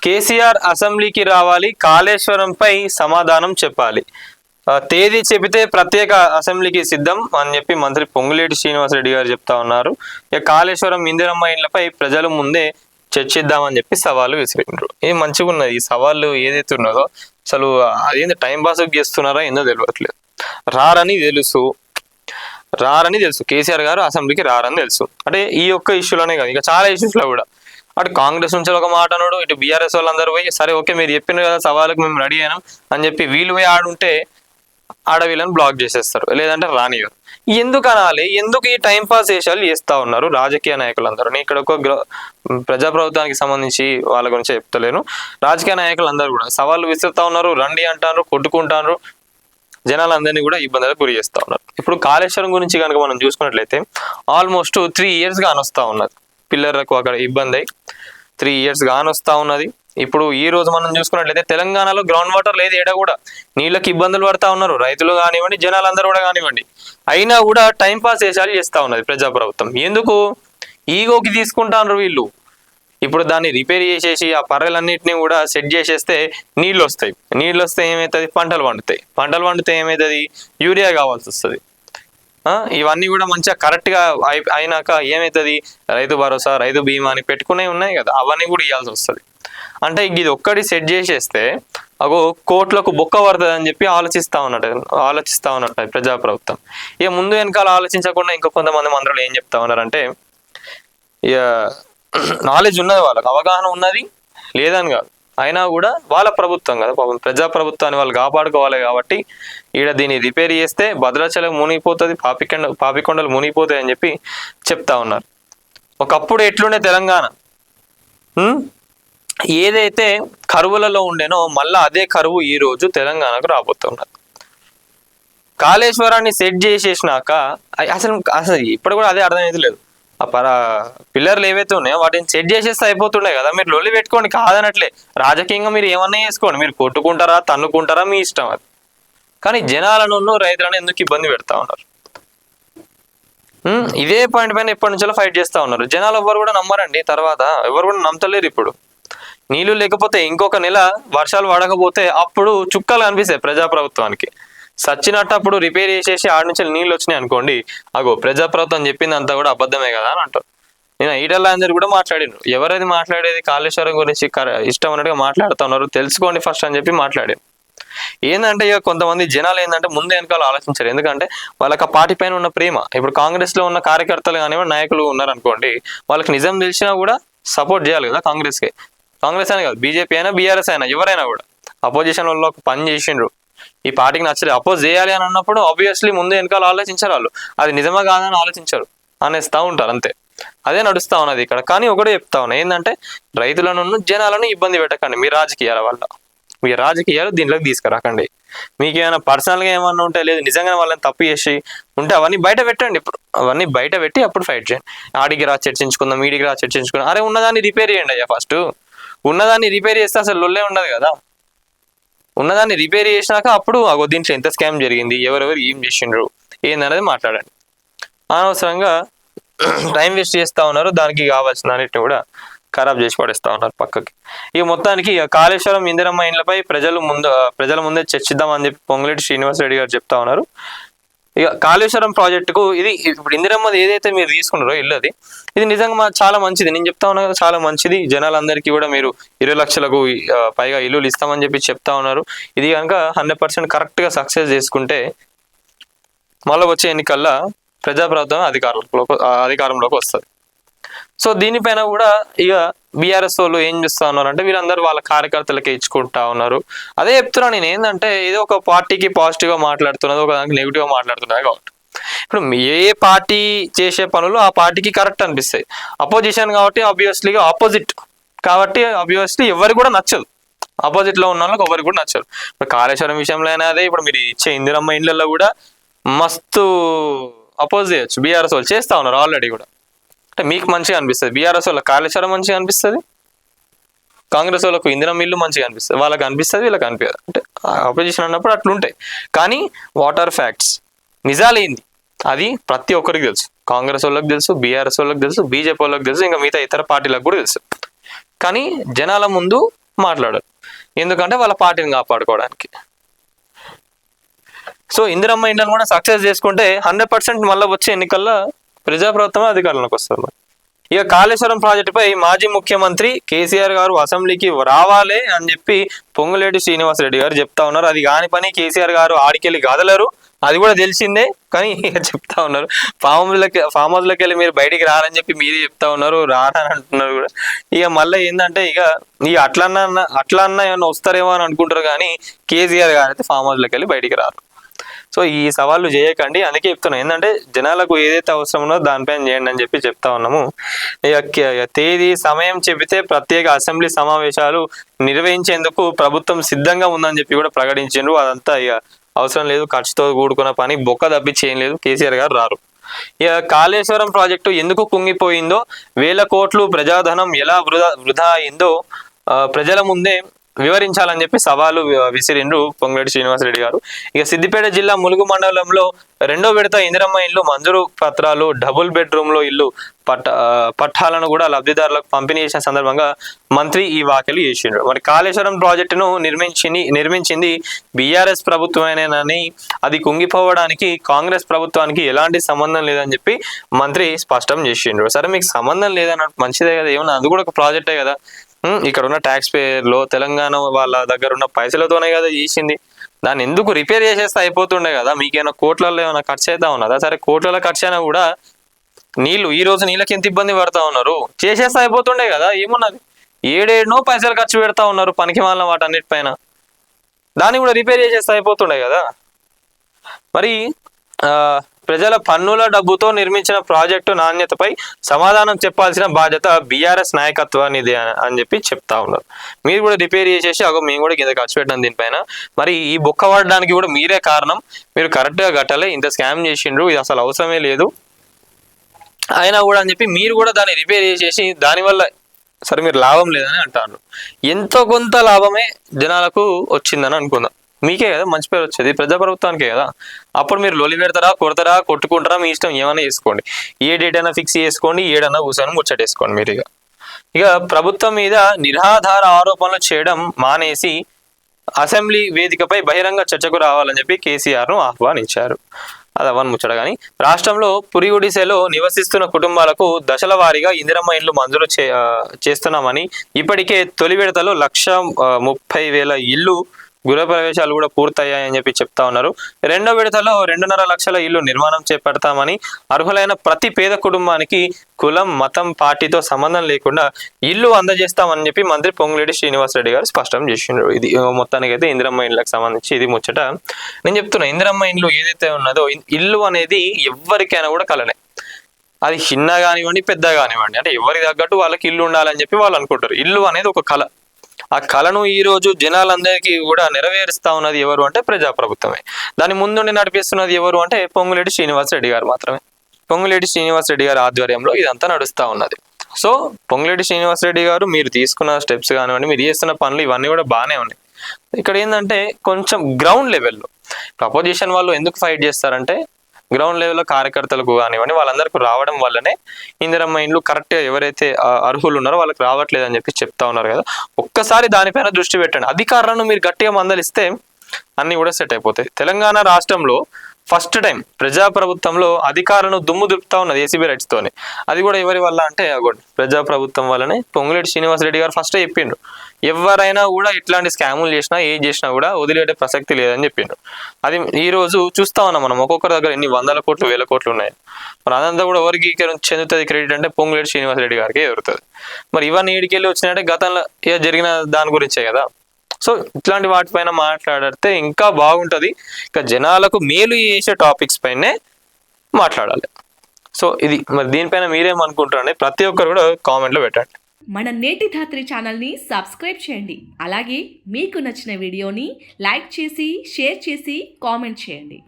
కేసీఆర్ అసెంబ్లీకి రావాలి, కాళేశ్వరంపై సమాధానం చెప్పాలి. తేదీ చెబితే ప్రత్యేక అసెంబ్లీకి సిద్ధం అని చెప్పి మంత్రి పొంగులేటి శ్రీనివాసరెడ్డి గారు చెప్తా ఉన్నారు. ఇక కాళేశ్వరం ఇందిరమ్మ ఇండ్లపై ప్రజల ముందే చర్చిద్దామని చెప్పి సవాళ్ళు విసిరిండ్రు. ఇది మంచిగా ఉన్నది. ఈ సవాళ్ళు ఏదైతే ఉన్నదో అసలు అదేంటి టైం పాస్ చేస్తున్నారా ఏందో తెలియట్లేదు. రారని తెలుసు కేసీఆర్ గారు అసెంబ్లీకి రారని తెలుసు. అంటే ఈ ఒక్క ఇష్యూలోనే కాదు, ఇంకా చాలా ఇష్యూస్లో కూడా అటు కాంగ్రెస్ నుంచి ఒక మాట అన్నాడు, ఇటు బీఆర్ఎస్ వాళ్ళందరూ పోయి సరే ఓకే మీరు చెప్పిన కదా సవాళ్ళకి మేము రెడీ అయినాం అని చెప్పి వీళ్ళు పోయి ఆడుంటే ఆడ వీళ్ళని బ్లాక్ చేసేస్తారు, లేదంటే రానివ్వరు. ఎందుకు అనాలి? ఎందుకు ఈ టైం పాస్ వేషాలు చేస్తూ ఉన్నారు రాజకీయ నాయకులందరూ? నేను ఇక్కడ ఒక ప్రజాప్రభుత్వానికి సంబంధించి వాళ్ళ గురించి చెప్తలేను. రాజకీయ నాయకులందరూ కూడా సవాళ్ళు విసురుతా ఉన్నారు, రండి అంటారు, కొట్టుకుంటారు, జనాలందరినీ కూడా ఇబ్బందులకు గురి చేస్తూ ఉన్నారు. ఇప్పుడు కాళేశ్వరం గురించి కనుక మనం చూసుకున్నట్లయితే ఆల్మోస్ట్ 3 years కానొస్తా ఉన్నది. పిల్లర్లకు అక్కడ ఇబ్బంది అయి 3 years కానొస్తా ఉన్నది. ఇప్పుడు ఈ రోజు మనం చూసుకున్నట్లయితే తెలంగాణలో గ్రౌండ్ వాటర్ లేదు, ఏడా కూడా నీళ్ళకి ఇబ్బందులు పడతా ఉన్నారు, రైతులు కానివ్వండి, జనాలందరూ కూడా కానివ్వండి. అయినా కూడా టైం పాస్ వేసాలు చేస్తూ ఉన్నది ప్రజాప్రభుత్వం. ఎందుకు? ఈగోకి తీసుకుంటారు వీళ్ళు. ఇప్పుడు దాన్ని రిపేర్ చేసేసి ఆ పర్రెలన్నింటినీ కూడా సెట్ చేసేస్తే నీళ్ళు వస్తాయి. నీళ్ళు వస్తే ఏమవుతుంది? పంటలు పండితే ఏమవుతుంది? యూరియా కావాల్సి వస్తుంది. ఇవన్నీ కూడా మంచిగా కరెక్ట్గా అయినాక ఏమవుతుంది? రైతు భరోసా, రైతు బీమా అని పెట్టుకునే ఉన్నాయి కదా, అవన్నీ కూడా ఇవ్వాల్సి వస్తుంది. అంటే ఇది ఒక్కటి సెట్ చేసేస్తే అగో కోట్లకు బొక్క పడుతుంది అని చెప్పి ఆలోచిస్తా ఉన్నట్టు ప్రజాప్రభుత్వం. ఇక ముందు వెనకాల ఆలోచించకుండా ఇంకా కొంతమంది మంత్రులు ఏం చెప్తా ఉన్నారంటే ఇక నాలెడ్జ్ ఉన్నది, వాళ్ళకి అవగాహన ఉన్నది లేదని కాదు, అయినా కూడా వాళ్ళ ప్రభుత్వం కదా పాపం, ప్రజాప్రభుత్వాన్ని వాళ్ళు కాపాడుకోవాలి కాబట్టి ఈడ దీన్ని రిపేర్ చేస్తే భద్రాచలం మునిగిపోతుంది, పాపికొండలు మునిగిపోతాయి అని చెప్పి చెప్తా ఉన్నారు. ఒకప్పుడు ఎట్లుండే తెలంగాణ, ఏదైతే కరువులలో ఉండేనో మళ్ళా అదే కరువు ఈ రోజు తెలంగాణకు రాబోతున్నది. కాళేశ్వరాన్ని సెట్ చేసేసినాక అసలు ఇప్పుడు కూడా అదే అర్థమైతే లేదు. ఆ పిల్లర్లు ఏవైతే ఉన్నాయో వాటిని సెట్ చేసేస్తే అయిపోతుండే కదా. మీరు లొల్లి పెట్టుకోండి, కాదనట్లే, రాజకీయంగా మీరు ఏమన్నా చేసుకోండి, మీరు కొట్టుకుంటారా తన్నుకుంటారా మీ ఇష్టం అది. కానీ జనాలను రైతులను ఎందుకు ఇబ్బంది పెడతా ఉన్నారు? ఇదే పాయింట్ పైన ఎప్పటి నుంచో ఫైట్ చేస్తా ఉన్నారు. జనాలు ఎవరు కూడా నమ్మరండి, తర్వాత ఎవరు కూడా నమ్మతలేరు. ఇప్పుడు నీళ్లు లేకపోతే ఇంకొక నెల వర్షాలు పడకపోతే అప్పుడు చుక్కలు కనిపిస్తాయి ప్రజాప్రభుత్వానికి. సచ్చినట్టు అప్పుడు రిపేర్ చేసేసి ఆడ నుంచి నీళ్ళు వచ్చినాయి అనుకోండి, అగో ప్రజాప్రభుత్వం చెప్పింది అంతా కూడా అబద్ధమే కదా అని అంటారు. నేను ఈటల అందరు కూడా మాట్లాడినారు. ఎవరైతే మాట్లాడేది కాళేశ్వరం గురించి ఇష్టం అన్నట్టుగా మాట్లాడుతూ ఉన్నారు, తెలుసుకోండి ఫస్ట్ అని చెప్పి మాట్లాడారు. ఏంటంటే ఇక కొంతమంది జనాలు ఏంటంటే ముందే వెనకాల ఆలోచించారు. ఎందుకంటే వాళ్ళకి ఆ పార్టీ పైన ఉన్న ప్రేమ. ఇప్పుడు కాంగ్రెస్ లో ఉన్న కార్యకర్తలు కానివ్వండి, నాయకులు ఉన్నారనుకోండి, వాళ్ళకి నిజం తెలిసినా కూడా సపోర్ట్ చేయాలి కదా కాంగ్రెస్కి. కాంగ్రెస్ అయినా కాదు, బీజేపీ అయినా బీఆర్ఎస్ అయినా ఎవరైనా కూడా అపోజిషన్ వాళ్ళు ఒక పని చేసిండ్రు, ఈ పార్టీకి నచ్చలేదు, అపోజ్ చేయాలి అని అన్నప్పుడు ఆబ్వియస్లీ ముందు వెనకాల ఆలోచించారు. వాళ్ళు అది నిజమా కాదని ఆలోచించారు, అనేస్తూ ఉంటారు అంతే. అదే నడుస్తా ఉన్నది ఇక్కడ. కానీ ఒకటే చెప్తా ఉన్నా, ఏంటంటే రైతులను జనాలను ఇబ్బంది పెట్టకండి మీ రాజకీయాల వల్ల. మీ రాజకీయాలు దీంట్లోకి తీసుకురాకండి. మీకు ఏమైనా పర్సనల్గా ఏమన్నా ఉంటే, లేదు నిజంగా వాళ్ళని తప్పు చేసి ఉంటే అవన్నీ బయట పెట్టండి. ఇప్పుడు అవన్నీ బయట పెట్టి అప్పుడు ఫైట్ చేయండి. ఆడికి రా చర్చించుకుందాం, ఈడికి రా చర్చించుకుందాం. అరే ఉన్నదాన్ని రిపేర్ చేయండి అయ్యా. ఫస్ట్ ఉన్నదాన్ని రిపేర్ చేస్తే అసలు లొల్లే ఉండదు కదా. ఉన్నదాన్ని రిపేర్ చేసినాక అప్పుడు అగో దీంట్లో ఎంత స్కామ్ జరిగింది, ఎవరెవరు ఏం చేసిండ్రు ఏందనేది మాట్లాడండి. అనవసరంగా టైం వేస్ట్ చేస్తూ ఉన్నారు, దానికి కావాల్సిన అన్నిటిని కూడా ఖరాబ్ చేసి పడేస్తా ఉన్నారు పక్కకి. ఇక మొత్తానికి కాళేశ్వరం ఇందిరమ్మ ఇండ్లపై ప్రజల ముందే చర్చిద్దామని చెప్పి పొంగులేటి శ్రీనివాసరెడ్డి గారు చెప్తా ఉన్నారు. ఇక కాళేశ్వరం ప్రాజెక్టుకు ఇది ఇప్పుడు ఇందిరమ్మది ఏదైతే మీరు తీసుకున్నారో ఇల్లు, ఇది నిజంగా చాలా మంచిది. నేను చెప్తా ఉన్నా చాలా మంచిది. జనాలందరికీ కూడా మీరు 20 లక్షలకు పైగా ఇల్లులు ఇస్తామని చెప్పి చెప్తా ఉన్నారు. ఇది కనుక 100% కరెక్ట్గా సక్సెస్ చేసుకుంటే మళ్ళీ వచ్చే ఎన్నికల్లో ప్రజాప్రభుత్వం అధికారంలోకి వస్తుంది. సో దీనిపైన కూడా ఇక బీఆర్ఎస్ వాళ్ళు ఏం చేస్తా ఉన్నారు అంటే వీళ్ళందరూ వాళ్ళ కార్యకర్తలకే ఇచ్చుకుంటా ఉన్నారు. అదే చెప్తున్నా నేను, ఏంటంటే ఏదో ఒక పార్టీకి పాజిటివ్గా మాట్లాడుతున్నది, ఒక దానికి నెగిటివ్గా మాట్లాడుతున్నది కాబట్టి. ఇప్పుడు ఏ పార్టీ చేసే పనులు ఆ పార్టీకి కరెక్ట్ అనిపిస్తాయి. అపోజిషన్ కాబట్టి ఆబ్వియస్లీగా ఆపోజిట్ కాబట్టి ఆబ్వియస్లీ ఎవరికి కూడా నచ్చదు. ఆపోజిట్లో ఉన్న వాళ్ళకి ఎవరికి కూడా నచ్చదు. ఇప్పుడు కాళేశ్వరం విషయంలో అయినా అదే, ఇప్పుడు మీరు ఇచ్చే ఇందిరమ్మ ఇండ్లలో కూడా మస్తు అపోజ్ చేయొచ్చు. బీఆర్ఎస్ వాళ్ళు చేస్తూ ఉన్నారు ఆల్రెడీ కూడా. అంటే మీకు మంచిగా అనిపిస్తుంది, బీఆర్ఎస్ వాళ్ళకి కాళేశ్వరం మంచిగా అనిపిస్తుంది, కాంగ్రెస్ వాళ్ళకు ఇందిరమ్మ ఇల్లు మంచిగా అనిపిస్తుంది, వాళ్ళకి అనిపిస్తుంది, వీళ్ళకి అనిపించదు. అంటే అపోజిషన్ అన్నప్పుడు అట్లుంటాయి. కానీ వాటర్ ఫ్యాక్ట్స్ నిజాలేంది అది ప్రతి ఒక్కరికి తెలుసు. కాంగ్రెస్ వాళ్ళకి తెలుసు, బీఆర్ఎస్ వాళ్ళకి తెలుసు, బీజేపీ వాళ్ళకి తెలుసు, ఇంకా మిగతా ఇతర పార్టీలకు కూడా తెలుసు. కానీ జనాల ముందు మాట్లాడరు. ఎందుకంటే వాళ్ళ పార్టీని కాపాడుకోవడానికి. సో ఇందిరమ్మ ఇండ్లను కూడా సక్సెస్ చేసుకుంటే 100% మళ్ళీ వచ్చే ఎన్నికల్లో ప్రజాప్రభుత్వమే అధికారంలోకి వస్తారు. ఇక కాళేశ్వరం ప్రాజెక్టుపై మాజీ ముఖ్యమంత్రి కేసీఆర్ గారు అసెంబ్లీకి రావాలి అని చెప్పి పొంగులేటి శ్రీనివాసరెడ్డి గారు చెప్తా ఉన్నారు. అది కాని పని కేసీఆర్ గారు ఆడికెళ్ళి కదలరు, అది కూడా తెలిసిందే. కానీ చెప్తా ఉన్నారు ఫామ్ హౌస్లోకి వెళ్ళి మీరు బయటికి రారని చెప్పి మీరే చెప్తా ఉన్నారు, రారని అంటున్నారు కూడా. ఇక మళ్ళీ ఏంటంటే ఇక అట్లన్నా ఏమన్నా వస్తారేమో అని అనుకుంటారు, కానీ కేసీఆర్ గారు అయితే ఫామ్ హౌస్లోకి వెళ్ళి బయటికి రారు. సో ఈ సవాళ్ళు చేయకండి, అందుకే చెప్తున్నాం. ఏంటంటే జనాలకు ఏదైతే అవసరం ఉన్నదో దానిపైన చేయండి అని చెప్పి చెప్తా ఉన్నాము. తేదీ సమయం చెబితే ప్రత్యేక అసెంబ్లీ సమావేశాలు నిర్వహించేందుకు ప్రభుత్వం సిద్ధంగా ఉందని చెప్పి కూడా ప్రకటించారు. అదంతా ఇక అవసరం లేదు, ఖర్చుతో కూడుకున్న పని, బొక్క తప్పించి ఏం లేదు, కేసీఆర్ గారు రారు. ఇక కాళేశ్వరం ప్రాజెక్టు ఎందుకు కుంగిపోయిందో, 1000 కోట్లు ప్రజాధనం ఎలా వృధా అయిందో ప్రజల ముందే వివరించాలని చెప్పి సవాలు విసిరిండ్రు పొంగులేటి శ్రీనివాసరెడ్డి గారు. ఇక సిద్దిపేట జిల్లా ములుగు మండలంలో 2వ విడత ఇందిరమ్మ ఇల్లు మంజూరు పత్రాలు, డబుల్ బెడ్రూమ్లో ఇల్లు పట్టాలను కూడా లబ్ధిదారులకు పంపిణీ చేసిన సందర్భంగా మంత్రి ఈ వ్యాఖ్యలు చేసిండ్రు. మరి కాళేశ్వరం ప్రాజెక్టును నిర్మించింది బీఆర్ఎస్ ప్రభుత్వమేనని, అది కుంగిపోవడానికి కాంగ్రెస్ ప్రభుత్వానికి ఎలాంటి సంబంధం లేదని చెప్పి మంత్రి స్పష్టం చేసిండ్రు. సరే మీకు సంబంధం లేదన్న మంచిదే కదా, ఏమన్నా అది కూడా ఒక ప్రాజెక్టే కదా. ఇక్కడ ఉన్న ట్యాక్స్ పేయర్లో తెలంగాణ వాళ్ళ దగ్గర ఉన్న పైసలతోనే కదా చేసింది. దాన్ని ఎందుకు రిపేర్ చేసేస్తే అయిపోతుండే కదా, మీకేమైనా కోట్లలో ఏమైనా ఖర్చు అవుతా ఉన్నదా? సరే కోట్లలో ఖర్చు అయినా కూడా ఈ రోజు నీళ్ళకి ఎంత ఇబ్బంది పడతా ఉన్నారు, చేసేస్తే అయిపోతుండే కదా. ఏమున్నది, ఏడేడనో పైసలు ఖర్చు పెడతా ఉన్నారు పనికి వాళ్ళ వాటన్నిటిపైన, దాన్ని కూడా రిపేర్ చేసేస్తే అయిపోతుండే కదా. మరి ప్రజల పన్నుల డబ్బుతో నిర్మించిన ప్రాజెక్టు నాణ్యతపై సమాధానం చెప్పాల్సిన బాధ్యత బీఆర్ఎస్ నాయకత్వానిది అని చెప్పి చెప్తా ఉన్నారు. మీరు కూడా రిపేర్ చేసేసి మేము కూడా కింద ఖర్చు పెట్టినాం దీనిపైన, మరి ఈ బొక్క పడడానికి కూడా మీరే కారణం, మీరు కరెక్ట్గా కట్టాలి, ఇంత స్కామ్ చేసిండ్రు, ఇది అసలు అవసరమే లేదు అయినా కూడా అని చెప్పి మీరు కూడా దాన్ని రిపేర్ చేసేసి దానివల్ల సరే మీరు లాభం లేదని అంటారు. ఎంతో కొంత లాభమే జనాలకు వచ్చిందని అనుకుందాం, మీకే కదా మంచి పేరు వచ్చేది, ప్రజాప్రభుత్వానికే కదా. అప్పుడు మీరు లొలి పెడతారా, కొడతారా, కొట్టుకుంటారా, మీ ఇష్టం, ఏమైనా చేసుకోండి, ఏ డేట్ అయినా ఫిక్స్ చేసుకోండి, ఏడన్నా కూర్చొని ముచ్చటేసుకోండి. మీరు ఇక ప్రభుత్వం మీద నిరాధార ఆరోపణలు చేయడం మానేసి అసెంబ్లీ వేదికపై బహిరంగ చర్చకు రావాలని చెప్పి కేసీఆర్ను ఆహ్వానించారు. అది అవన్నీ ముచ్చట. కానీ రాష్ట్రంలో పురిగుడిసెలో నివసిస్తున్న కుటుంబాలకు దశల వారీగా ఇందిరమ్మ ఇండ్లు మంజూరు చేస్తున్నామని, ఇప్పటికే తొలి విడతలో 1,30,000 ఇల్లు గృహప్రవేశాలు కూడా పూర్తయ్యాయని చెప్పి చెప్తా ఉన్నారు. 2వ విడతలో 2.5 లక్షల ఇల్లు నిర్మాణం చేపడతామని, అర్హులైన ప్రతి పేద కుటుంబానికి కులం, మతం, పార్టీతో సంబంధం లేకుండా ఇల్లు అందజేస్తామని చెప్పి మంత్రి పొంగులేటి శ్రీనివాసరెడ్డి గారు స్పష్టం చేసిండ్రు. ఇది మొత్తానికి అయితే ఇందిరమ్మ ఇండ్లకు సంబంధించి ఇది ముచ్చట. నేను చెప్తున్నా, ఇందిరమ్మ ఇండ్లు ఏదైతే ఉన్నదో, ఇల్లు అనేది ఎవరికైనా కూడా కలనే, అది చిన్న కానివ్వండి పెద్ద కానివ్వండి, అంటే ఎవరికి తగ్గట్టు వాళ్ళకి ఇల్లు ఉండాలని చెప్పి వాళ్ళు అనుకుంటారు. ఇల్లు అనేది ఒక కళ, ఆ కళను ఈ రోజు జనాలందరికీ కూడా నెరవేరుస్తా ఉన్నది ఎవరు అంటే ప్రజాప్రభుత్వమే. దాని ముందుండి నడిపిస్తున్నది ఎవరు అంటే పొంగులేటి శ్రీనివాసరెడ్డి గారు మాత్రమే. పొంగులేటి శ్రీనివాసరెడ్డి గారి ఆధ్వర్యంలో ఇదంతా నడుస్తూ ఉన్నది. సో పొంగులేటి శ్రీనివాసరెడ్డి గారు మీరు తీసుకున్న స్టెప్స్ కానివ్వండి, మీరు చేస్తున్న పనులు ఇవన్నీ కూడా బాగానే ఉన్నాయి. ఇక్కడ ఏంటంటే కొంచెం గ్రౌండ్ లెవెల్లో అపోజిషన్ వాళ్ళు ఎందుకు ఫైట్ చేస్తారంటే, గ్రౌండ్ లెవెల్లో కార్యకర్తలకు కానివ్వండి వాళ్ళందరికీ రావడం వల్లనే ఇందిరమ్మ ఇండ్లు కరెక్ట్గా ఎవరైతే అర్హులు ఉన్నారో వాళ్ళకి రావట్లేదు అని చెప్పి చెప్తా ఉన్నారు కదా. ఒక్కసారి దానిపైన దృష్టి పెట్టండి, అధికారులను మీరు గట్టిగా మందలిస్తే అన్ని కూడా సెట్ అయిపోతాయి. తెలంగాణ రాష్ట్రంలో ఫస్ట్ టైం ప్రజాప్రభుత్వంలో అధికారులను దుమ్ము దులుపుతా ఉన్నది ఏసీబీ రైట్స్ తోనే. అది కూడా ఎవరి వల్ల అంటే ప్రజాప్రభుత్వం వల్లనే. పొంగులేటి శ్రీనివాసరెడ్డి గారు ఫస్టే చెప్పిండ్రు, ఎవరైనా కూడా ఇట్లాంటి స్కాములు చేసినా ఏం చేసినా కూడా వదిలేటే ప్రసక్తి లేదని చెప్పిండ్రు. అది ఈ రోజు చూస్తా ఉన్నాం మనం, ఒక్కొక్కరి దగ్గర ఎన్ని 100 కోట్లు 1000 కోట్లు ఉన్నాయి. మరి అదంతా కూడా ఎవరికి చెందుతుంది క్రెడిట్ అంటే పొంగులేటి శ్రీనివాసరెడ్డి గారికి ఎదురుతుంది. మరి ఇవన్నీ ఏడికెళ్ళి వచ్చినాయంటే గతంలో జరిగిన దాని గురించే కదా. సో ఇట్లాంటి వాటిపైన మాట్లాడితే ఇంకా బాగుంటుంది, ఇంకా జనాలకు మేలు చేసే టాపిక్స్ పైనే మాట్లాడాలి. సో ఇది మరి దీనిపైన మీరేమనుకుంటారండి, ప్రతి ఒక్కరు కూడా కామెంట్లో పెట్టండి. మన నేటి ధాత్రి ఛానల్ని సబ్స్క్రైబ్ చేయండి. అలాగే మీకు నచ్చిన వీడియోని లైక్ చేసి షేర్ చేసి కామెంట్ చేయండి.